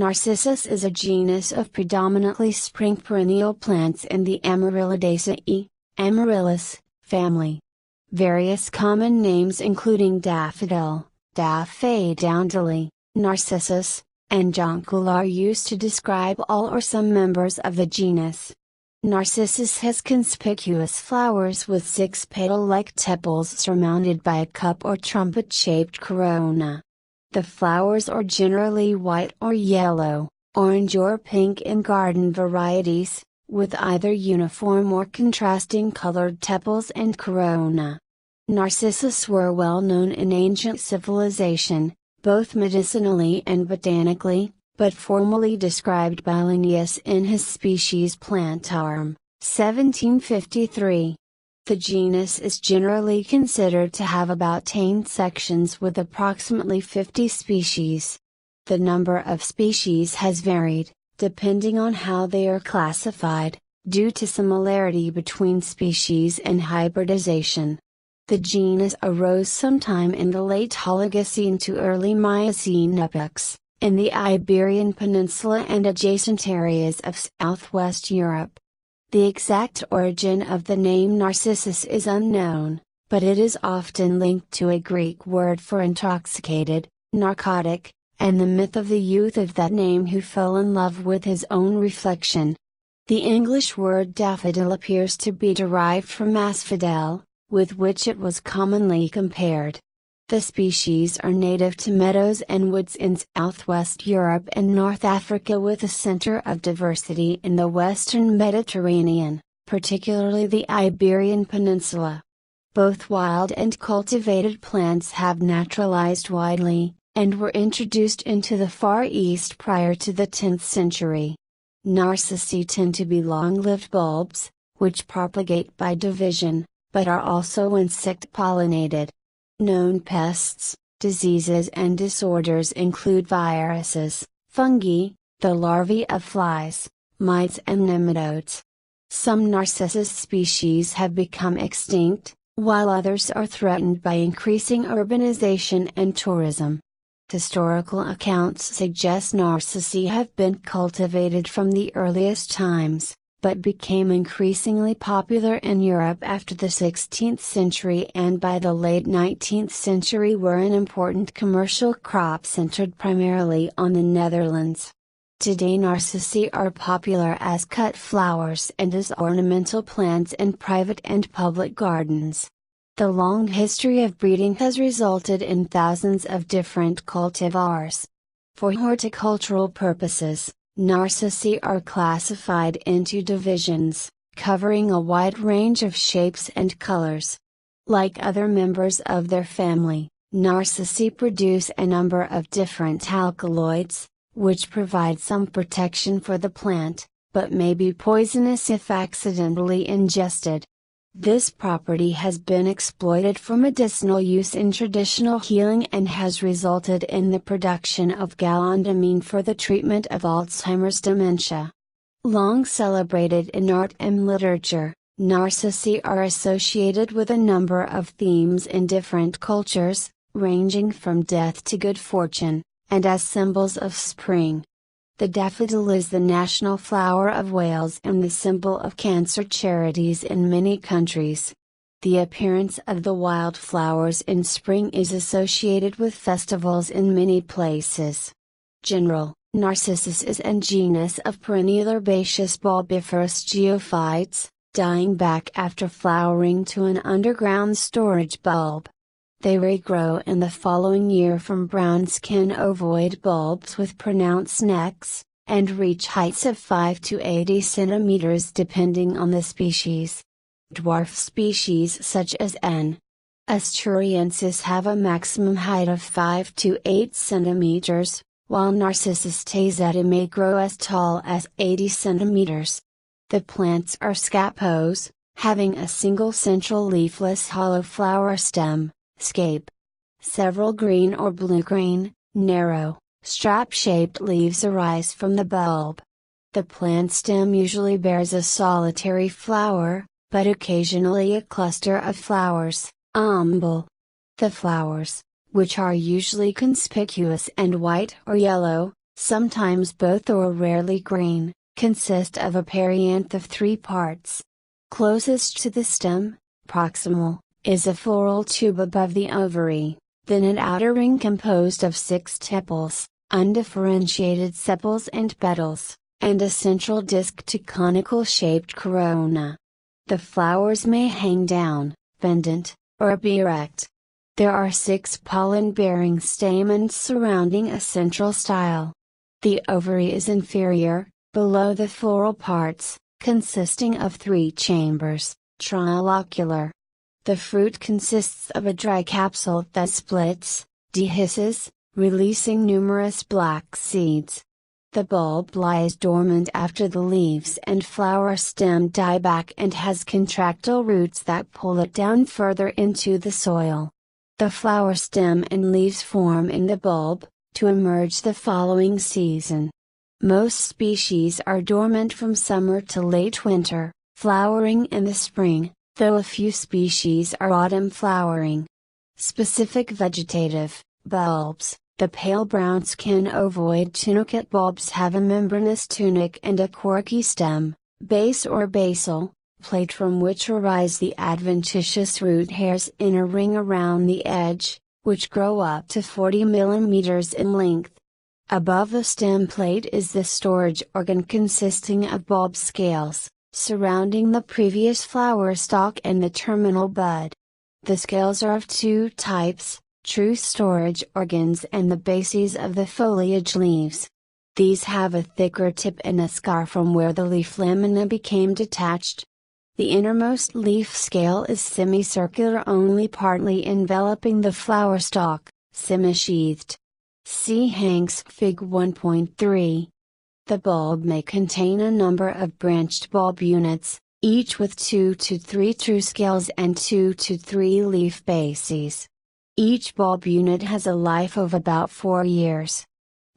Narcissus is a genus of predominantly spring perennial plants in the Amaryllidaceae, amaryllis, family. Various common names including daffodil, daffadowndilly, narcissus, and jonquil are used to describe all or some members of the genus. Narcissus has conspicuous flowers with 6 petal-like tepals surmounted by a cup or trumpet-shaped corona. The flowers are generally white or yellow, orange or pink in garden varieties, with either uniform or contrasting colored tepals and corona. Narcissus were well known in ancient civilization, both medicinally and botanically, but formally described by Linnaeus in his Species Plantarum, 1753. The genus is generally considered to have about 10 sections with approximately 50 species. The number of species has varied, depending on how they are classified, due to similarity between species and hybridization. The genus arose sometime in the Late Oligocene to Early Miocene epochs, in the Iberian Peninsula and adjacent areas of southwest Europe. The exact origin of the name Narcissus is unknown, but it is often linked to a Greek word for intoxicated, narcotic, and the myth of the youth of that name who fell in love with his own reflection. The English word daffodil appears to be derived from asphodel, with which it was commonly compared. The species are native to meadows and woods in southwest Europe and North Africa, with a center of diversity in the western Mediterranean, particularly the Iberian Peninsula. Both wild and cultivated plants have naturalized widely, and were introduced into the Far East prior to the 10th century. Narcissi tend to be long-lived bulbs, which propagate by division, but are also insect-pollinated. Known pests, diseases and disorders include viruses, fungi, the larvae of flies, mites and nematodes. Some Narcissus species have become extinct, while others are threatened by increasing urbanization and tourism. Historical accounts suggest Narcissi have been cultivated from the earliest times, but became increasingly popular in Europe after the 16th century and by the late 19th century were an important commercial crop centered primarily on the Netherlands. Today Narcissi are popular as cut flowers and as ornamental plants in private and public gardens. The long history of breeding has resulted in thousands of different cultivars. For horticultural purposes, Narcissi are classified into divisions, covering a wide range of shapes and colors. Like other members of their family, Narcissi produce a number of different alkaloids, which provide some protection for the plant, but may be poisonous if accidentally ingested. This property has been exploited for medicinal use in traditional healing and has resulted in the production of galantamine for the treatment of Alzheimer's dementia. Long celebrated in art and literature, Narcissi are associated with a number of themes in different cultures, ranging from death to good fortune, and as symbols of spring. The daffodil is the national flower of Wales and the symbol of cancer charities in many countries. The appearance of the wildflowers in spring is associated with festivals in many places. General, Narcissus is a genus of perennial herbaceous bulbiferous geophytes, dying back after flowering to an underground storage bulb. They regrow in the following year from brown skin ovoid bulbs with pronounced necks, and reach heights of 5 to 80 cm depending on the species. Dwarf species such as N. asturiensis have a maximum height of 5 to 8 cm, while Narcissus taezeta may grow as tall as 80 cm. The plants are scapose, having a single central leafless hollow flower stem. Scape. Several green or blue-green, narrow, strap-shaped leaves arise from the bulb. The plant stem usually bears a solitary flower, but occasionally a cluster of flowers, umbel. The flowers, which are usually conspicuous and white or yellow, sometimes both or rarely green, consist of a perianth of 3 parts. Closest to the stem, proximal, is a floral tube above the ovary, then an outer ring composed of 6 tepals, undifferentiated sepals and petals, and a central disc to conical shaped corona. The flowers may hang down, pendant, or be erect. There are 6 pollen-bearing stamens surrounding a central style. The ovary is inferior, below the floral parts, consisting of 3 chambers, trilocular. The fruit consists of a dry capsule that splits, dehisces, releasing numerous black seeds. The bulb lies dormant after the leaves and flower stem die back and has contractile roots that pull it down further into the soil. The flower stem and leaves form in the bulb, to emerge the following season. Most species are dormant from summer to late winter, flowering in the spring, though a few species are autumn flowering. Specific vegetative bulbs. The pale brown skin ovoid tunicate bulbs have a membranous tunic and a corky stem, base or basal, plate from which arise the adventitious root hairs in a ring around the edge, which grow up to 40 mm in length. Above the stem plate is the storage organ consisting of bulb scales, surrounding the previous flower stalk and the terminal bud. The scales are of 2 types, true storage organs and the bases of the foliage leaves. These have a thicker tip and a scar from where the leaf lamina became detached. The innermost leaf scale is semicircular, only partly enveloping the flower stalk, semisheathed. See Hanks Fig 1.3. The bulb may contain a number of branched bulb units, each with 2 to 3 true scales and 2 to 3 leaf bases. Each bulb unit has a life of about 4 years.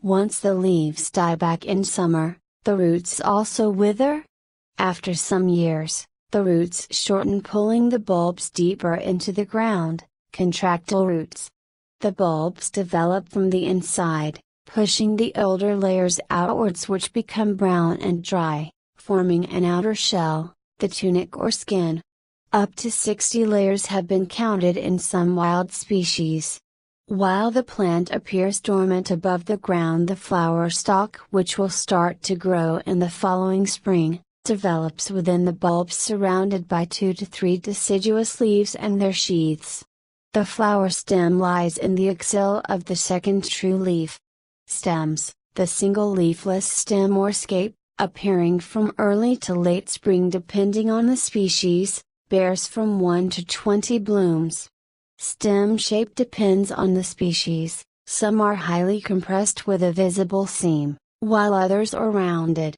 Once the leaves die back in summer, the roots also wither. After some years, the roots shorten, pulling the bulbs deeper into the ground, contractile roots. The bulbs develop from the inside, pushing the older layers outwards, which become brown and dry, forming an outer shell, the tunic or skin. Up to 60 layers have been counted in some wild species. While the plant appears dormant above the ground, the flower stalk, which will start to grow in the following spring, develops within the bulbs surrounded by 2 to 3 deciduous leaves and their sheaths. The flower stem lies in the axil of the second true leaf. Stems, the single leafless stem or scape, appearing from early to late spring depending on the species, bears from 1 to 20 blooms. Stem shape depends on the species, some are highly compressed with a visible seam, while others are rounded.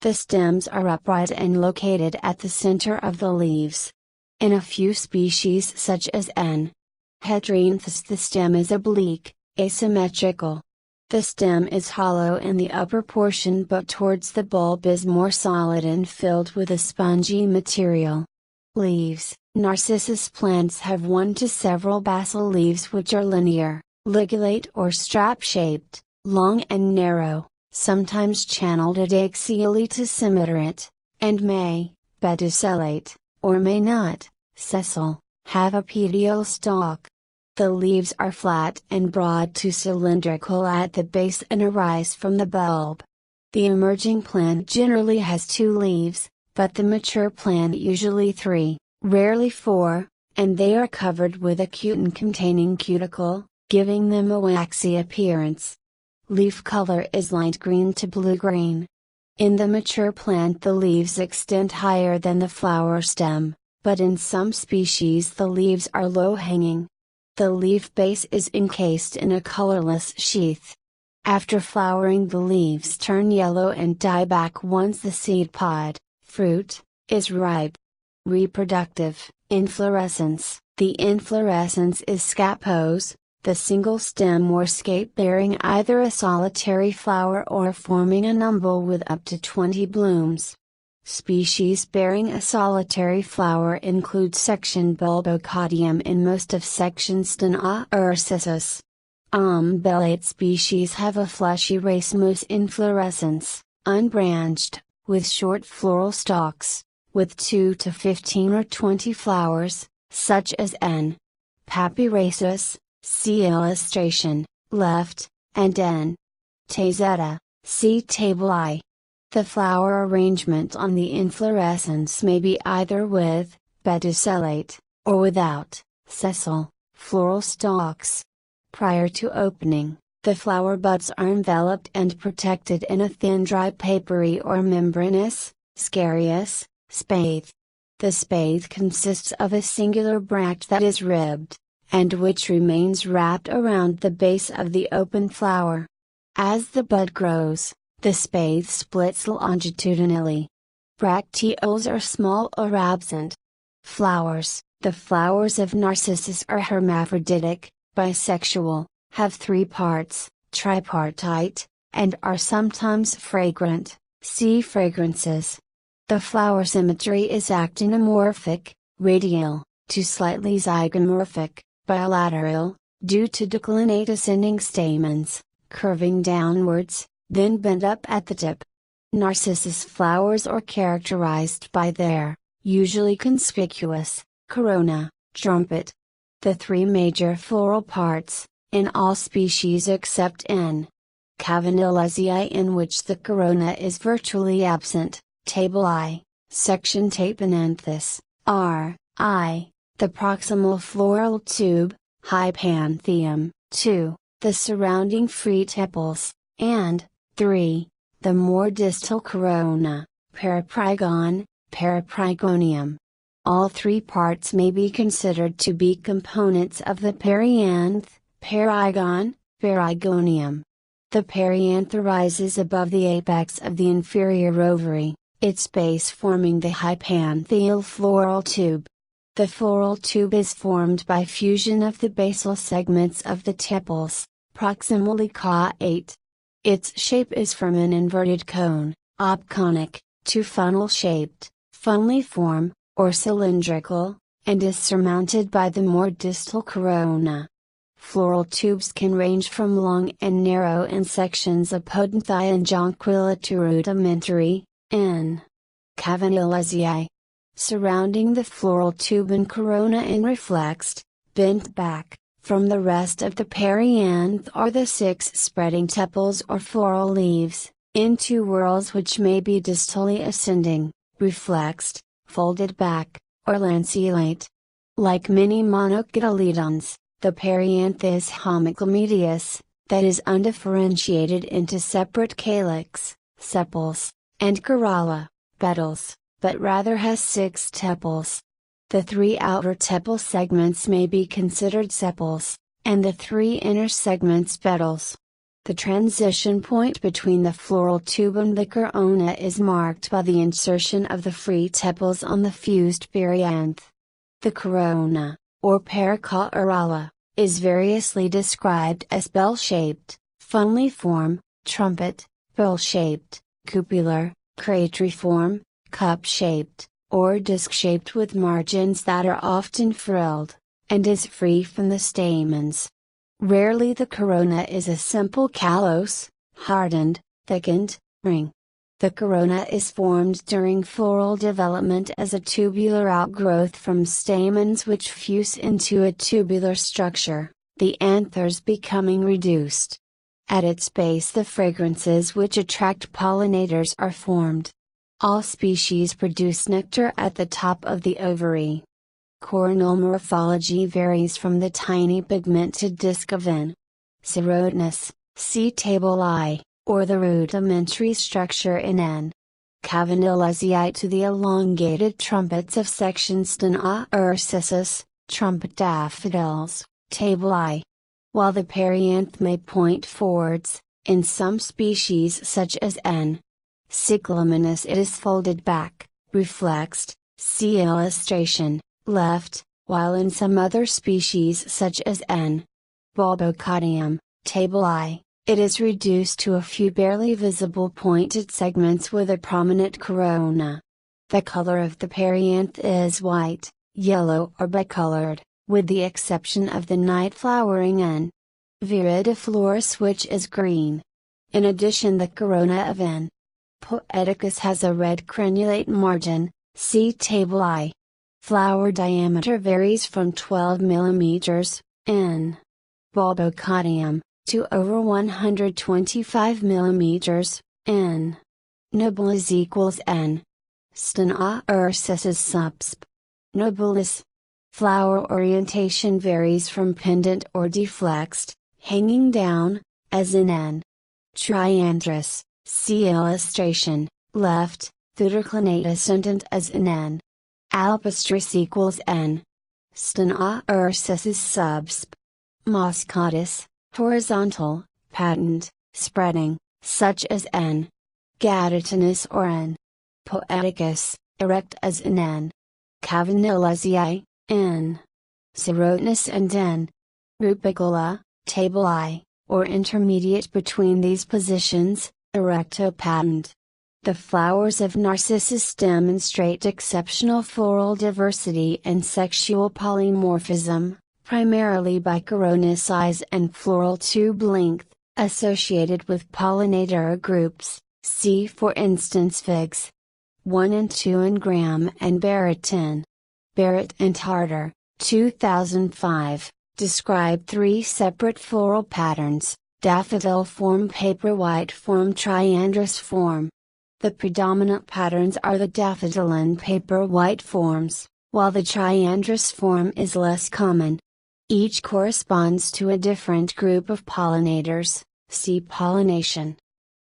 The stems are upright and located at the center of the leaves. In a few species such as N. Hederinthus, the stem is oblique, asymmetrical. The stem is hollow in the upper portion, but towards the bulb is more solid and filled with a spongy material. Leaves. Narcissus plants have 1 to several basal leaves which are linear, ligulate or strap-shaped, long and narrow, sometimes channeled adaxially to similarate, and may, pedicellate, or may not, sessile, have a petiole stalk. The leaves are flat and broad to cylindrical at the base and arise from the bulb. The emerging plant generally has 2 leaves, but the mature plant usually 3, rarely 4, and they are covered with a cutin containing cuticle, giving them a waxy appearance. Leaf color is light green to blue-green. In the mature plant the leaves extend higher than the flower stem, but in some species the leaves are low-hanging. The leaf base is encased in a colorless sheath. After flowering the leaves turn yellow and die back once the seed pod, fruit, is ripe. Reproductive, inflorescence. The inflorescence is scapose, the single stem or scape bearing either a solitary flower or forming an umbel with up to 20 blooms. Species bearing a solitary flower include section bulbocaudium in most of section Narcissus. Umbellate species have a fleshy racemose inflorescence, unbranched, with short floral stalks, with 2 to 15 or 20 flowers, such as N. papyraceus, see illustration, left, and N. tazetta, see table I. The flower arrangement on the inflorescence may be either with, pedicellate, or without, sessile, floral stalks. Prior to opening, the flower buds are enveloped and protected in a thin dry papery or membranous, scarious, spathe. The spathe consists of a singular bract that is ribbed, and which remains wrapped around the base of the open flower. As the bud grows, the spathe splits longitudinally. Bracteoles are small or absent. Flowers. The flowers of Narcissus are hermaphroditic, bisexual, have 3 parts, tripartite, and are sometimes fragrant, see fragrances. The flower symmetry is actinomorphic, radial, to slightly zygomorphic, bilateral, due to declinate ascending stamens, curving downwards, then bent up at the tip. Narcissus flowers are characterized by their, usually conspicuous, corona, trumpet. The 3 major floral parts, in all species except N. Amaryllidaceae, in which the corona is virtually absent, table I, section tapenanthus, are, I, the proximal floral tube, hypanthium, 2, the surrounding free tepals, and, 3, the more distal corona, periprygonium. All 3 parts may be considered to be components of the perianth, perigonium. The perianth rises above the apex of the inferior ovary, its base forming the hypanthial floral tube. The floral tube is formed by fusion of the basal segments of the tepals, proximally caudate. Its shape is from an inverted cone, obconic, to funnel-shaped, funneliform, or cylindrical, and is surmounted by the more distal corona. Floral tubes can range from long and narrow in sections apodonthi and jonquil to rudimentary, N. Amaryllidaceae. Surrounding the floral tube and corona and reflexed, bent back, from the rest of the perianth are the 6 spreading tepals or floral leaves, in 2 whorls which may be distally ascending, reflexed, folded back, or lanceolate. Like many monocotyledons, the perianth is homocomedeous, that is undifferentiated into separate calyx, sepals, and corolla, petals, but rather has 6 tepals. The 3 outer tepal segments may be considered sepals, and the 3 inner segments petals. The transition point between the floral tube and the corona is marked by the insertion of the free tepals on the fused perianth. The corona, or pericaryola, is variously described as bell-shaped, funneliform, trumpet, pearl-shaped, cupular, crateриform, cup-shaped, or disc-shaped with margins that are often frilled, and is free from the stamens. Rarely the corona is a simple callose, hardened, thickened, ring. The corona is formed during floral development as a tubular outgrowth from stamens which fuse into a tubular structure, the anthers becoming reduced. At its base the fragrances which attract pollinators are formed. All species produce nectar at the top of the ovary. Coronal morphology varies from the tiny pigmented disc of N. Serotinus, see table I, or the rudimentary structure in N. Amaryllidaceae to the elongated trumpets of sections Narcissus, trumpet daffodils, table I. While the perianth may point forwards, in some species such as N. cyclaminus it is folded back, reflexed, see illustration, left, while in some other species such as N. bulbocaudium, table I, it is reduced to a few barely visible pointed segments with a prominent corona. The color of the perianth is white, yellow or bicolored, with the exception of the night flowering N. viridiflorous, which is green. In addition, the corona of N. poeticus has a red crenulate margin. See Table I. Flower diameter varies from 12 mm, N. bulbocaudium, to over 125 mm, N. nobilis equals N. Narcissus subsp. nobilis. Flower orientation varies from pendant or deflexed, hanging down, as in N. triandrus, see illustration, left, thutterclinate ascendant as in N. alpestris equals N. Narcissus subsp. moscatus, horizontal, patent, spreading, such as N. gadatinus or N. poeticus, erect as in N. Amaryllidaceae, N. serotinus and N. rubicola, Table I, or intermediate between these positions, erecto-patent. The flowers of Narcissus demonstrate exceptional floral diversity and sexual polymorphism, primarily by corona size and floral tube length, associated with pollinator groups, see for instance figs. 1 and 2 and Graham and Barrett 10. Barrett and Harder, 2005, describe 3 separate floral patterns: daffodil form, paper white form, triandrus form. The predominant patterns are the daffodil and paper white forms, while the triandrus form is less common. Each corresponds to a different group of pollinators, see pollination.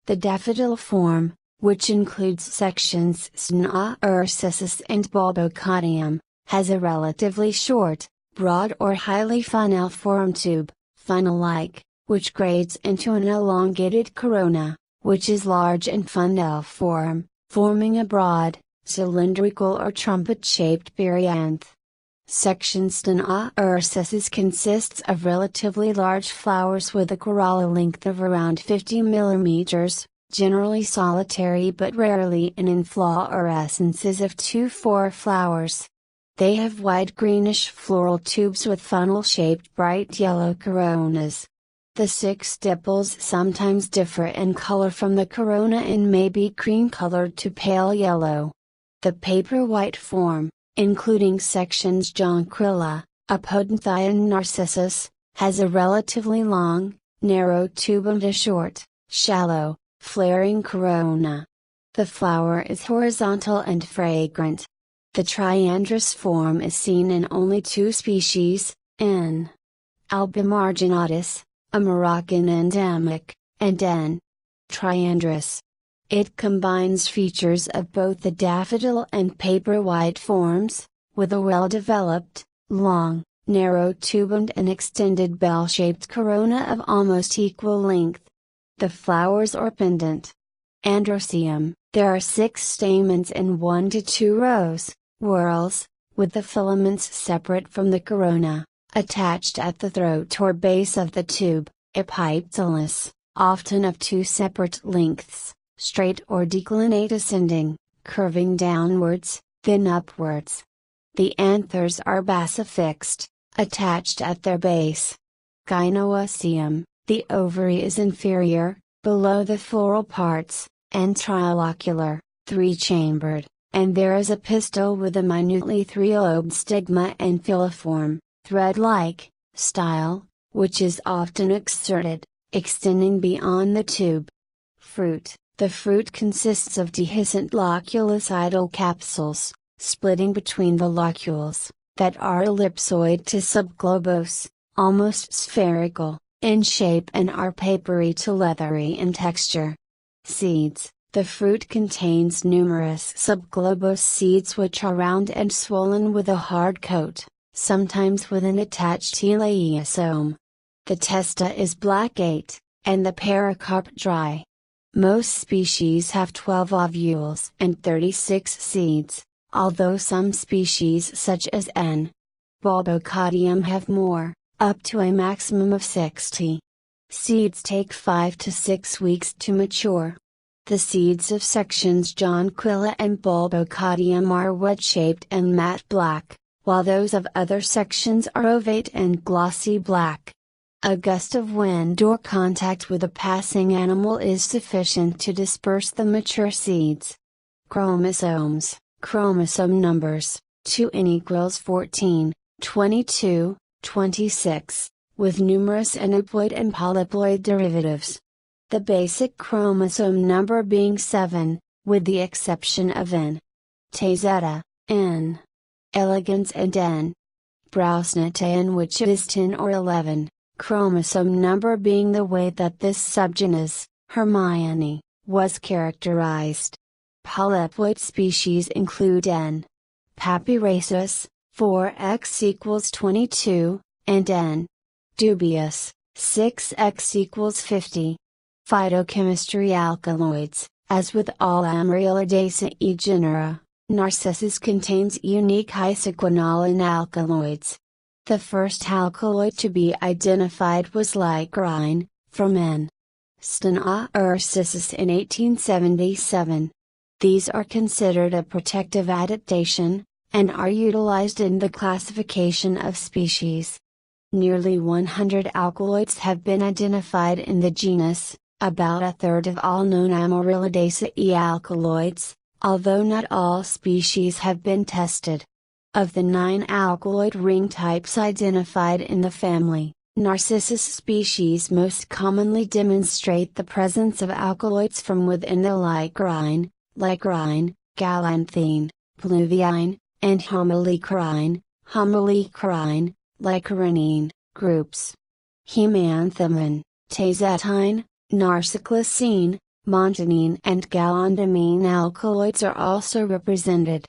The daffodil form, which includes sections Narcissus and bulbocaudium, has a relatively short, broad or highly funnel-form tube, funnel-like, which grades into an elongated corona, which is large and funnel-form, forming a broad, cylindrical or trumpet-shaped perianth. Sections Narcissus consists of relatively large flowers with a corolla length of around 50 mm, generally solitary but rarely in inflorescences of 2-4 flowers. They have wide greenish floral tubes with funnel-shaped bright yellow coronas. The 6 tepals sometimes differ in color from the corona and may be cream-colored to pale yellow. The paper white form, including sections jonquilla, a Podenthian narcissus, has a relatively long, narrow tube and a short, shallow, flaring corona. The flower is horizontal and fragrant. The triandrus form is seen in only 2 species, N. albimarginatus, a Moroccan endemic, and N. triandrus. It combines features of both the daffodil and paper white forms, with a well-developed, long, narrow tube and an extended bell-shaped corona of almost equal length. The flowers are pendant. Androecium, there are 6 stamens in 1 to 2 rows, whorls, with the filaments separate from the corona, attached at the throat or base of the tube, epipetalous, often of 2 separate lengths, straight or declinate ascending, curving downwards, then upwards. The anthers are basifixed, attached at their base. Gynoecium, the ovary is inferior, below the floral parts, and trilocular, 3-chambered, and there is a pistil with a minutely 3-lobed stigma and filiform, thread-like, style, which is often exserted, extending beyond the tube. Fruit. The fruit consists of dehiscent loculicidal capsules, splitting between the locules, that are ellipsoid to subglobose, almost spherical, in shape and are papery to leathery in texture. Seeds. The fruit contains numerous subglobose seeds which are round and swollen with a hard coat, sometimes with an attached elaiosome. The testa is blackate, and the pericarp dry. Most species have 12 ovules and 36 seeds, although some species such as N. bulbocaudium have more, up to a maximum of 60. Seeds take 5 to 6 weeks to mature. The seeds of sections jonquilla and bulbocaudium are wedge-shaped and matte black, while those of other sections are ovate and glossy black. A gust of wind or contact with a passing animal is sufficient to disperse the mature seeds. Chromosomes, chromosome numbers, 2n equals 14, 22, 26, with numerous aneuploid and polyploid derivatives. The basic chromosome number being 7, with the exception of N. Tazetta, N. Elegans and N. Browsneta, in which it is 10 or 11, chromosome number being the way that this subgenus, Hermione, was characterized. Polyploid species include N. Papyraceus, 4x equals 22, and N. dubius, 6x equals 50. Phytochemistry Alkaloids, as with all Amaryllidaceae genera, Narcissus contains unique isoquinoline alkaloids. The first alkaloid to be identified was lycrine, from N. Narcissus in 1877. These are considered a protective adaptation, and are utilized in the classification of species. Nearly 100 alkaloids have been identified in the genus, about a third of all known Amaryllidaceae alkaloids, although not all species have been tested. Of the 9 alkaloid ring types identified in the family, Narcissus species most commonly demonstrate the presence of alkaloids from within the lycrine, galanthine, pluvine, and homolycrine, lycarinine, groups. Hemanthemine, tazetine, narciclacine, montanine and galantamine alkaloids are also represented.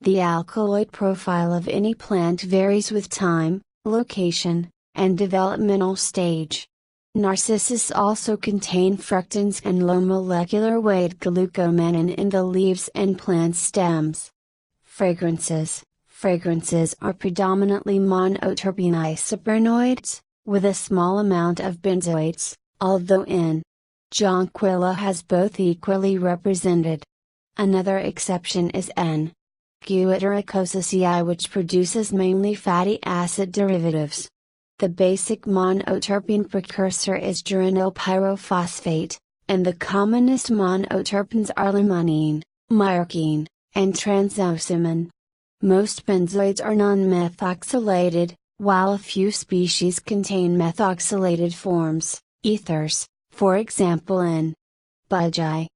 The alkaloid profile of any plant varies with time, location, and developmental stage. Narcissus also contain fructans and low molecular weight glucomannan in the leaves and plant stems. Fragrances. Fragrances are predominantly monoterpene isoprenoids, with a small amount of benzoates, although N. jonquil has both equally represented. Another exception is N. Guaiacosacea, which produces mainly fatty acid derivatives. The basic monoterpene precursor is geranyl pyrophosphate, and the commonest monoterpenes are limonene, myarkine, and transoximine. Most benzoids are non-methoxylated, while a few species contain methoxylated forms, ethers, for example in budgie.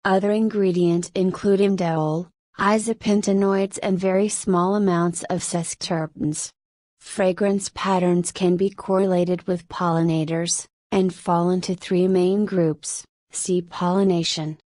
Other ingredients include indole, isopentanoids and very small amounts of sesquiterpenes. Fragrance patterns can be correlated with pollinators, and fall into 3 main groups. See pollination.